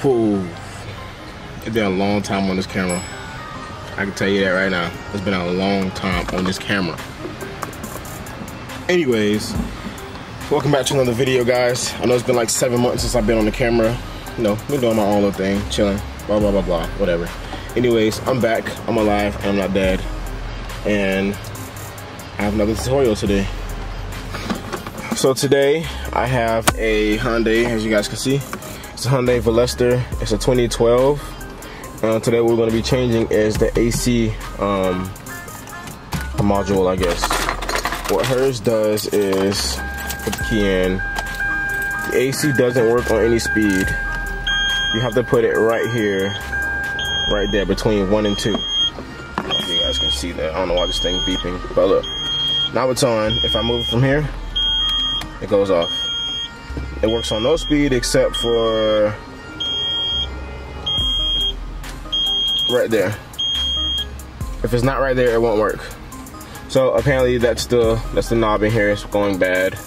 Whoa. It's been a long time on this camera. I can tell you that right now. It's been a long time on this camera. Anyways, welcome back to another video, guys. I know it's been like 7 months since I've been on the camera. You know, been doing my own little thing, chilling, blah, blah, blah, blah, whatever. Anyways, I'm back, I'm alive, and I'm not dead. And I have another tutorial today. So today, I have a Hyundai, as you guys can see. It's a Hyundai VELOSTER, it's a 2012. Today what we're going to be changing is the AC module, I guess. What hers does is, put the key in, the AC doesn't work on any speed. You have to put it right here, right there, between 1 and 2. I don't know if you guys can see that. I don't know why this thing's beeping, but look. Now it's on. If I move it from here, it goes off. It works on no speed except for right there. If it's not right there, it won't work. So apparently that's the knob in here. It's going bad.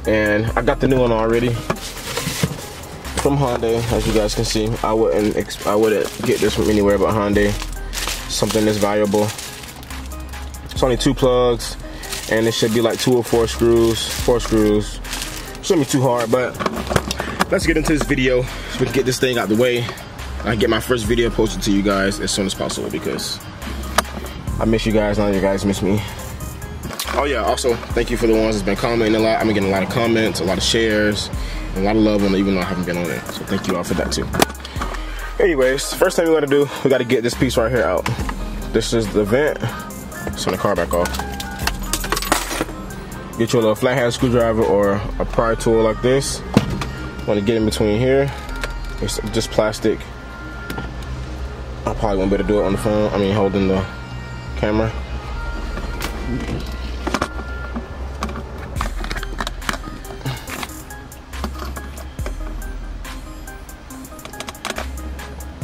And I got the new one already from Hyundai, as you guys can see. I wouldn't get this from anywhere but Hyundai. Something this valuable. It's only 2 plugs, and it should be like 2 or 4 screws. 4 screws. Shouldn't be too hard, but let's get into this video so we can get this thing out the way. I get my first video posted to you guys as soon as possible because I miss you guys, none of you guys miss me. Oh yeah, also thank you for the ones that's been commenting a lot. I've been getting a lot of comments, a lot of shares, and a lot of love on it, even though I haven't been on it. So thank you all for that too. Anyways, first thing we gotta do, we gotta get this piece right here out. This is the vent. Let's turn the car back off. Get you a little flathead screwdriver or a pry tool like this. Want to get in between here. It's just plastic. I probably won't be able to do it on the phone. I mean, holding the camera.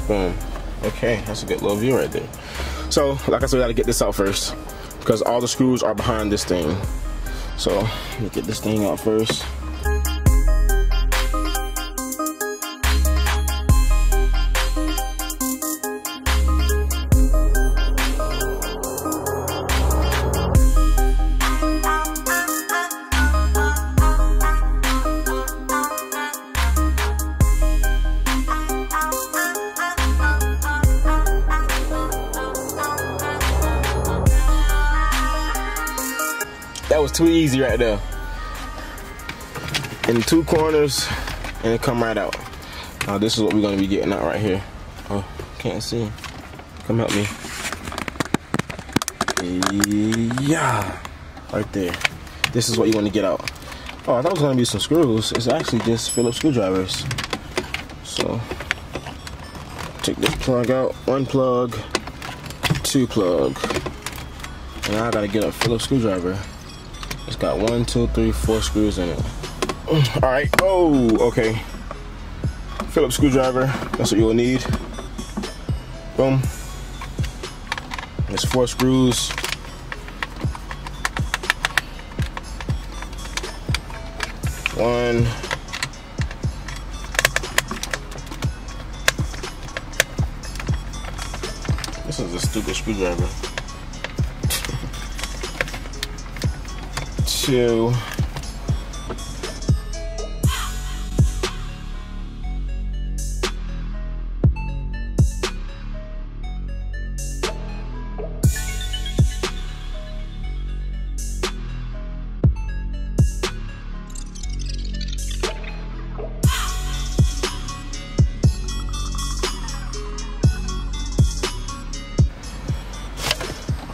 Boom. Okay, that's a good little view right there. So, like I said, we gotta get this out first because all the screws are behind this thing. So, let me get this thing out first. That was too easy right there. In 2 corners, and it come right out. Now this is what we're gonna be getting out right here. Oh, can't see. Come help me. Yeah, right there. This is what you want to get out. Oh, I thought it was gonna be some screws. It's actually just Phillips screwdrivers. So, take this plug out. 1 plug, 2 plug. And now I gotta get a Phillips screwdriver. It's got 1, 2, 3, 4 screws in it. All right. Oh, okay. Phillips screwdriver. That's what you'll need. Boom. There's 4 screws. One. This is a stupid screwdriver. 2.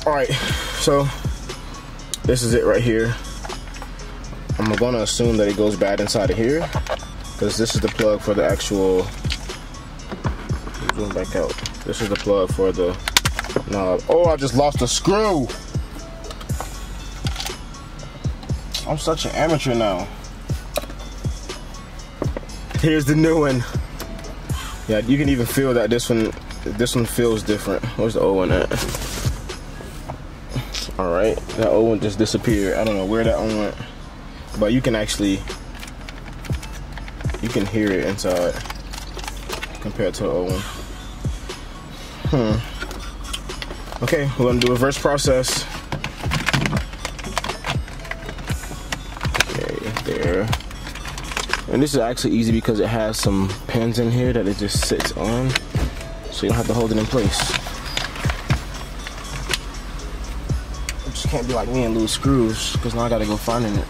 All right, so this is it right here. I'm gonna assume that it goes bad inside of here because this is the plug for the actual, zoom back out. This is the plug for the knob. Oh, I just lost a screw. I'm such an amateur now. Here's the new one. Yeah, you can even feel that this one feels different. Where's the old one at? All right, that old one just disappeared. I don't know where that one went, but you can actually, you can hear it inside. compared to the old one. Okay, we're gonna do a reverse process. Okay, there. And this is actually easy because it has some pins in here that it just sits on, so you don't have to hold it in place. It just can't be like me and lose screws, because now I gotta go finding it.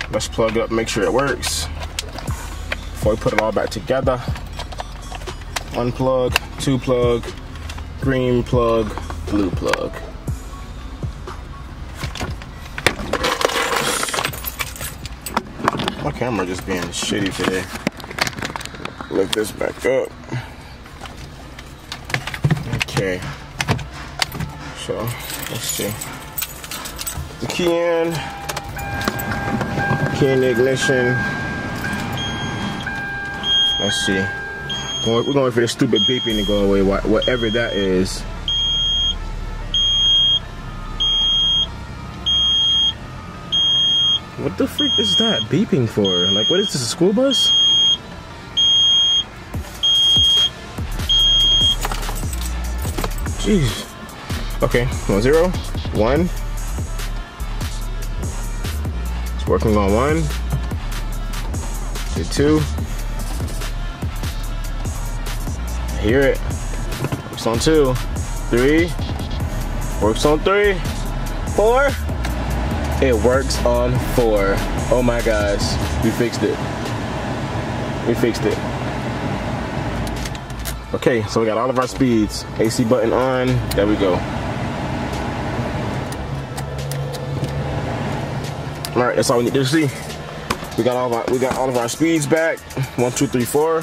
Let's plug it up, make sure it works before we put it all back together. One plug, two plug, green plug, blue plug. My camera just being shitty today. Lift this back up. Okay. So let's see. The key in. Key in the ignition. Let's see. We're going for the stupid beeping to go away, whatever that is. What the freak is that beeping for? Like, what is this, a school bus? Jeez. Okay, 0, 1. Working on 1, 2. I hear it. Works on 2, 3. Works on 3, 4. It works on 4. Oh my gosh, we fixed it. We fixed it. Okay, so we got all of our speeds. AC button on. There we go. All right, that's all we need to see. We got all of our speeds back. 1, 2, 3, 4.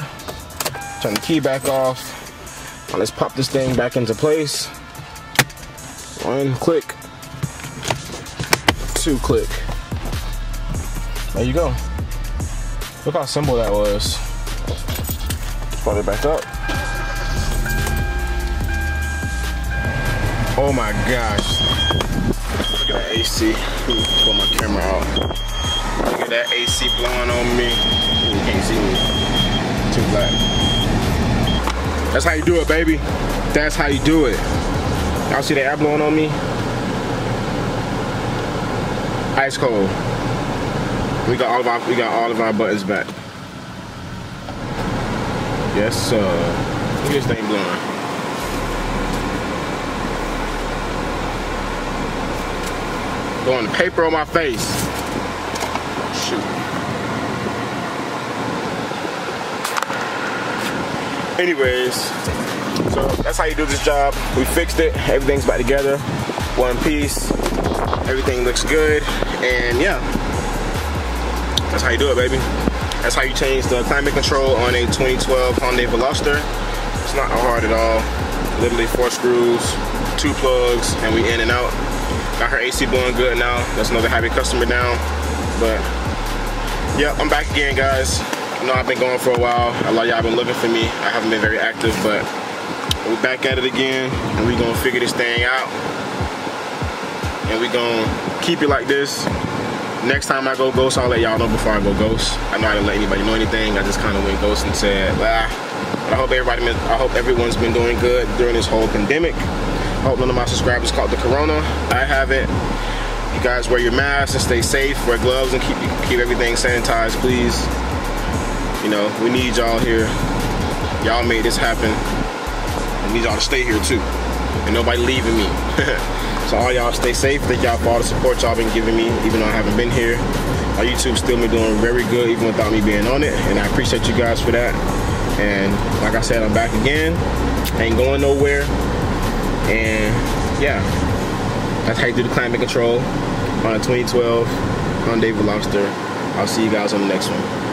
Turn the key back off. Now let's pop this thing back into place. 1 click. 2 click. There you go. Look how simple that was. Put it back up. Oh my gosh. Look at that AC. Pull my camera out. Look at that AC blowing on me. You can't see me. Too black. That's how you do it, baby. That's how you do it. Y'all see that air blowing on me? Ice cold. We got all of our buttons back. Yes, sir. Look at this thing blowing. Blowing the paper on my face. Shoot. Anyways, so that's how you do this job. We fixed it. Everything's back together. One piece. Everything looks good. And yeah, that's how you do it, baby. That's how you change the climate control on a 2012 Hyundai VELOSTER. It's not hard at all. Literally 4 screws, 2 plugs, and we in and out. Got her AC blowing good now. That's another happy customer down. But yeah, I'm back again, guys. I know I've been going for a while. A lot of y'all been looking for me. I haven't been very active, but we're back at it again, and we're gonna figure this thing out. And we're gonna keep it like this. Next time I go ghost, I'll let y'all know before I go ghost. I know I didn't let anybody know anything. I just kind of went ghost and said, blah. But I hope everyone's been doing good during this whole pandemic. I hope none of my subscribers caught the corona. I haven't. You guys wear your masks and stay safe. Wear gloves and keep everything sanitized, please. You know, we need y'all here. Y'all made this happen. I need y'all to stay here too. And nobody leaving me. So all y'all stay safe. Thank y'all for all the support y'all been giving me, even though I haven't been here. Our YouTube still been doing very good, even without me being on it. And I appreciate you guys for that. And like I said, I'm back again. Ain't going nowhere. And yeah, that's how you do the climate control on a 2012 Hyundai VELOSTER. I'll see you guys on the next one.